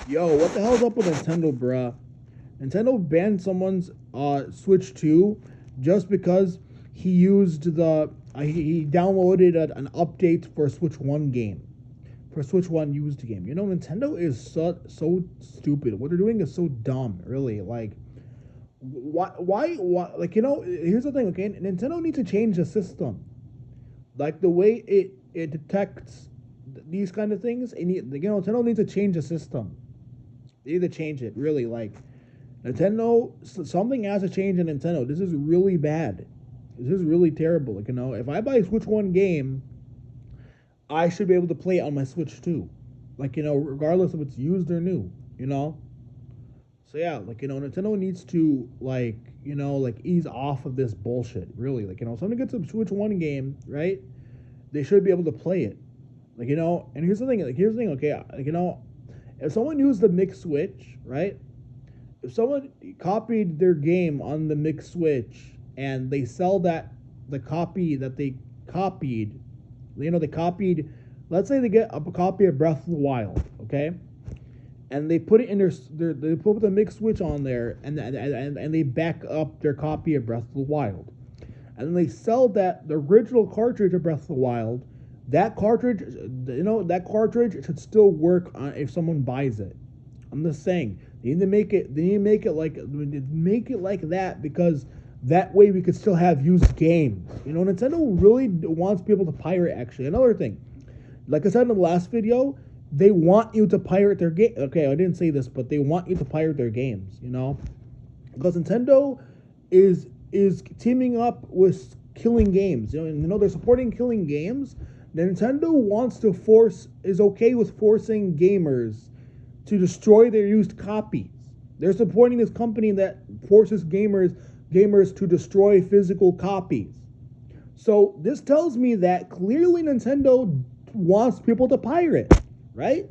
Yo, what the hell's up with Nintendo, bruh? Nintendo banned someone's Switch 2 just because he used he downloaded an update for a Switch 1 game. For a Switch 1 used game. You know, Nintendo is so stupid. What they're doing is so dumb, really. Like, why, like, here's the thing, okay? Nintendo needs to change the system. Like, the way it detects these kind of things, Nintendo needs to change the system. They need to change it, really. Like, Nintendo, something has to change in Nintendo. This is really bad. This is really terrible. Like, if I buy a Switch 1 game, I should be able to play it on my Switch 2. Like, regardless if it's used or new, you know? So, yeah, like, Nintendo needs to, like, like, ease off of this bullshit, really. Like, someone gets a Switch 1 game, right? They should be able to play it. Like, and here's the thing, okay? Like, if someone used the mixed Switch, right? If someone copied their game on the mixed Switch and they sell the copy that they copied, they copied, let's say they get a copy of Breath of the Wild, okay? And they put it in they put the mixed Switch on there, and they back up their copy of Breath of the Wild. And then they sell the original cartridge of Breath of the Wild. That cartridge, that cartridge should still work if someone buys it. I'm just saying, they need to make it. They need to make it like that, because that way we could still have used games. Nintendo really wants people to pirate. Actually, another thing, like I said in the last video, they want you to pirate their game. Okay, I didn't say this, but they want you to pirate their games. Because Nintendo is teaming up with killing games. They're supporting killing games. Nintendo is okay with forcing gamers to destroy their used copies. They're supporting this company that forces gamers to destroy physical copies. So this tells me that clearly Nintendo wants people to pirate, right?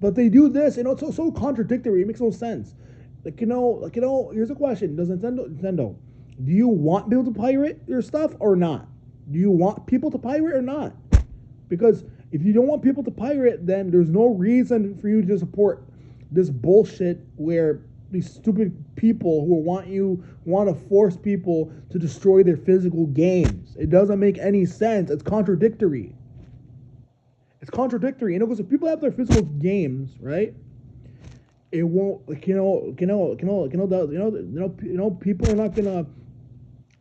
But they do this, it's so contradictory. It makes no sense. Here's a question: Does Nintendo, do you want people to pirate your stuff or not? Do you want people to pirate or not? Because if you don't want people to pirate, then there's no reason for you to support this bullshit where these stupid people who want to force people to destroy their physical games. It doesn't make any sense. It's contradictory. It's contradictory, because if people have their physical games, right? It won't, people are not gonna,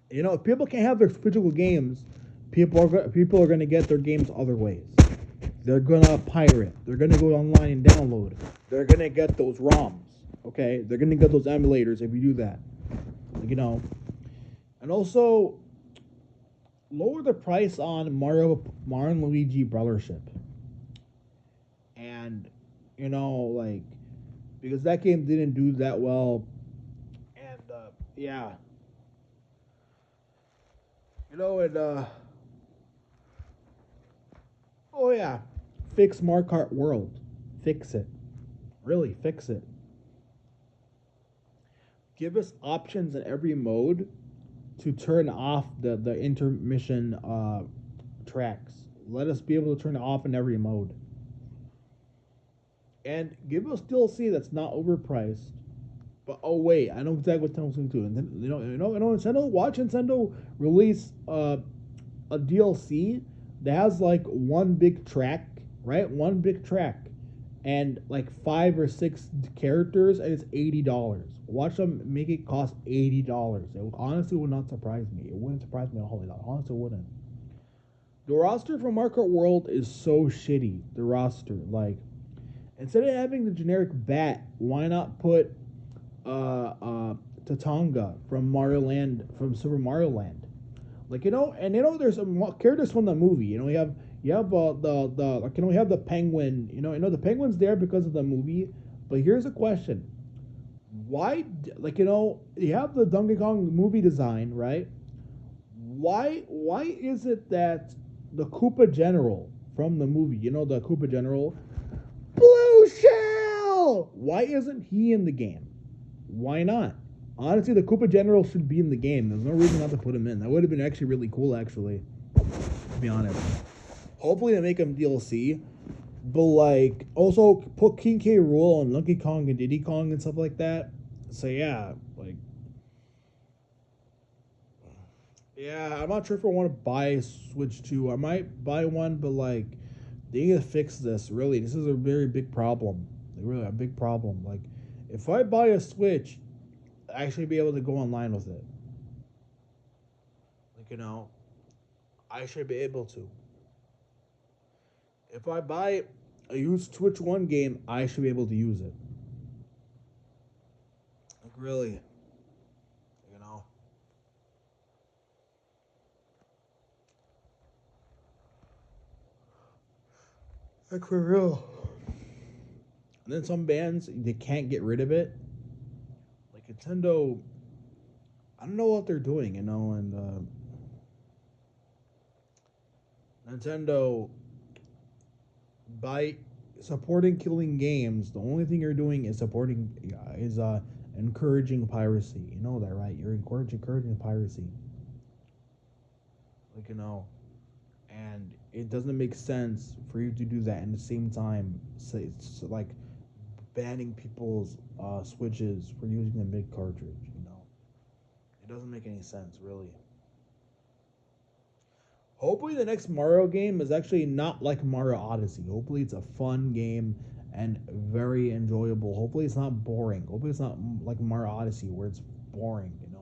if people can't have their physical games, people are gonna get their games other ways. They're gonna pirate. They're gonna go online and download. They're gonna get those ROMs. Okay, they're gonna get those emulators if you do that. And also lower the price on Mario and Luigi Brothership. And because that game didn't do that well, and yeah, and oh yeah, fix Mario Kart World, fix it, really fix it. Give us options in every mode to turn off the intermission tracks. Let us be able to turn it off in every mode. And give us DLC that's not overpriced. But oh wait, I know exactly what Nintendo's going to do. And watch Nintendo release a DLC that has like one big track, right? One big track, and like 5 or 6 characters, and it's $80. Watch them make it cost $80. It honestly would not surprise me. It wouldn't surprise me at all. Honestly, it wouldn't. The roster for Mario Kart World is so shitty. The roster, like, instead of having the generic bat, why not put Tatanga from Super Mario Land? Like, and there's some characters from the movie. We have we have the penguin. The penguin's there because of the movie. But here's a question: why, you have the Donkey Kong movie design, right? Why is it that the Koopa General from the movie, the Koopa General, Blue Shell, why isn't he in the game? Why not? Honestly, the Koopa General should be in the game. There's no reason not to put him in. That would have been actually really cool, actually, to be honest. Hopefully they make him DLC. But like also put King K. Rool on Donkey Kong and Diddy Kong and stuff like that. So yeah, like yeah, I'm not sure if I want to buy a Switch 2. I might buy one, but like they need to fix this. Really, this is a very big problem. Like, really, a big problem. Like, if I buy a Switch, I should be able to go online with it. Like I should be able to. If I buy a used Switch One game, I should be able to use it. Like really, you know, like for real. And then some bands they can't get rid of it. Like Nintendo, I don't know what they're doing, and Nintendo by supporting killing games, the only thing you're doing is supporting is encouraging piracy. You know that, right? You're encouraging piracy. Like and it doesn't make sense for you to do that. And at the same time, say it's like banning people's switches for using a mid cartridge. It doesn't make any sense, really. Hopefully, the next Mario game is actually not like Mario Odyssey. Hopefully, it's a fun game and very enjoyable. Hopefully, it's not boring. Hopefully, it's not like Mario Odyssey where it's boring, and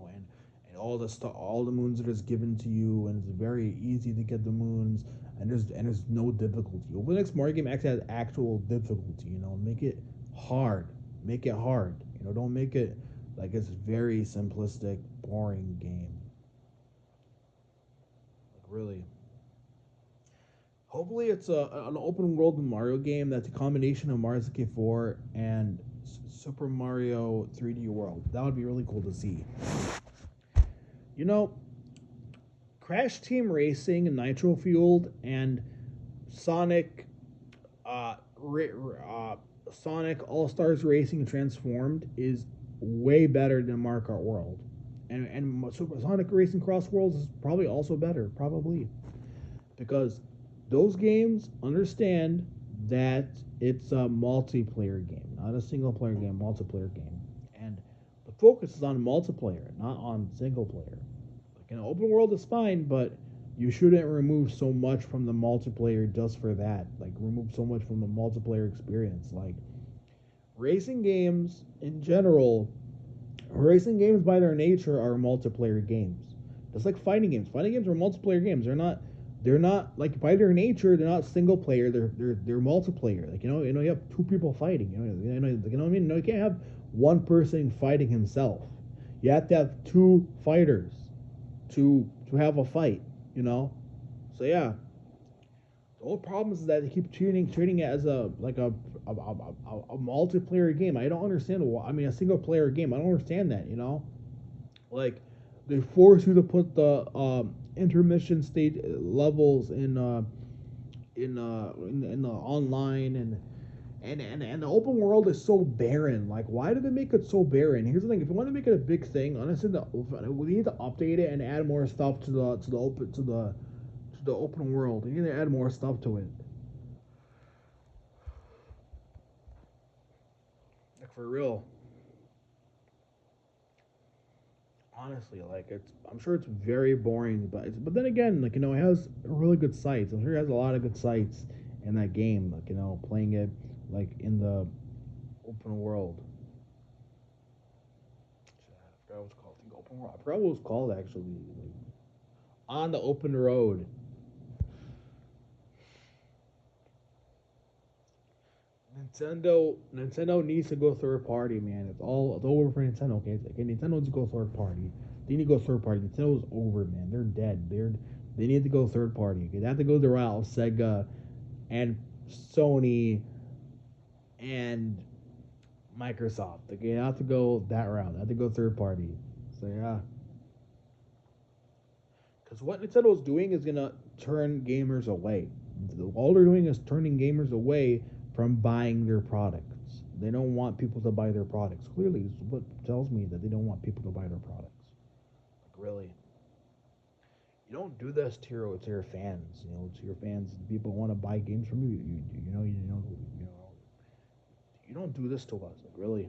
all the stuff, all the moons are just given to you, and it's very easy to get the moons, and there's no difficulty. Hopefully, the next Mario game actually has actual difficulty. Make it hard. Make it hard. Don't make it like it's very simplistic, boring game. Like really. Hopefully, it's an open world Mario game that's a combination of Mario 64 and Super Mario 3D World. That would be really cool to see. You know, Crash Team Racing, Nitro Fueled, and Sonic, uh, Sonic All Stars Racing Transformed is way better than Mario Kart World, and Super Sonic Racing Cross Worlds is probably also better, probably. Because those games understand that it's a multiplayer game, not a single player game, multiplayer game. And the focus is on multiplayer, not on single player. Like an open world is fine, but you shouldn't remove so much from the multiplayer just for that. Like remove so much from the multiplayer experience. Like racing games in general, racing games by their nature are multiplayer games. Just like fighting games. Fighting games are multiplayer games. They're not like by their nature. They're not single player. They're multiplayer. Like you have two people fighting. What I mean. You can't have one person fighting himself. You have to have two fighters to have a fight. You know. So yeah, the whole problem is that they keep treating it as a multiplayer game. I don't understand why. I mean, a single player game. I don't understand that. Like they force you to put the intermission stage levels in the online and the open world is so barren. Like, why do they make it so barren? Here's the thing: if you want to make it a big thing, honestly, we need to update it and add more stuff to the open world. You need to add more stuff to it. Like for real, honestly, like I'm sure it's very boring, but then again, like it has really good sites. I'm sure it has a lot of good sites in that game. Like playing it like in the open world. I forgot what it's called. The open world. I forgot what it was called actually. Like, on the open road. Nintendo needs to go third party, man. It's over for Nintendo. Okay, Nintendo needs to go third party. They need to go third party. Nintendo's over, man. They're dead. They need to go third party. Okay, they have to go the route of Sega and Sony and Microsoft. Okay, they have to go that route. They have to go third party. So yeah, because what Nintendo's doing is gonna turn gamers away. All they're doing is turning gamers away from buying their products. They don't want people to buy their products. Clearly, it's what tells me that they don't want people to buy their products. Like really, you don't do this to your fans. You know, to your fans, people want to buy games from you. You don't do this to us. Like really,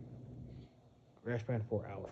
Crash Band 4 out.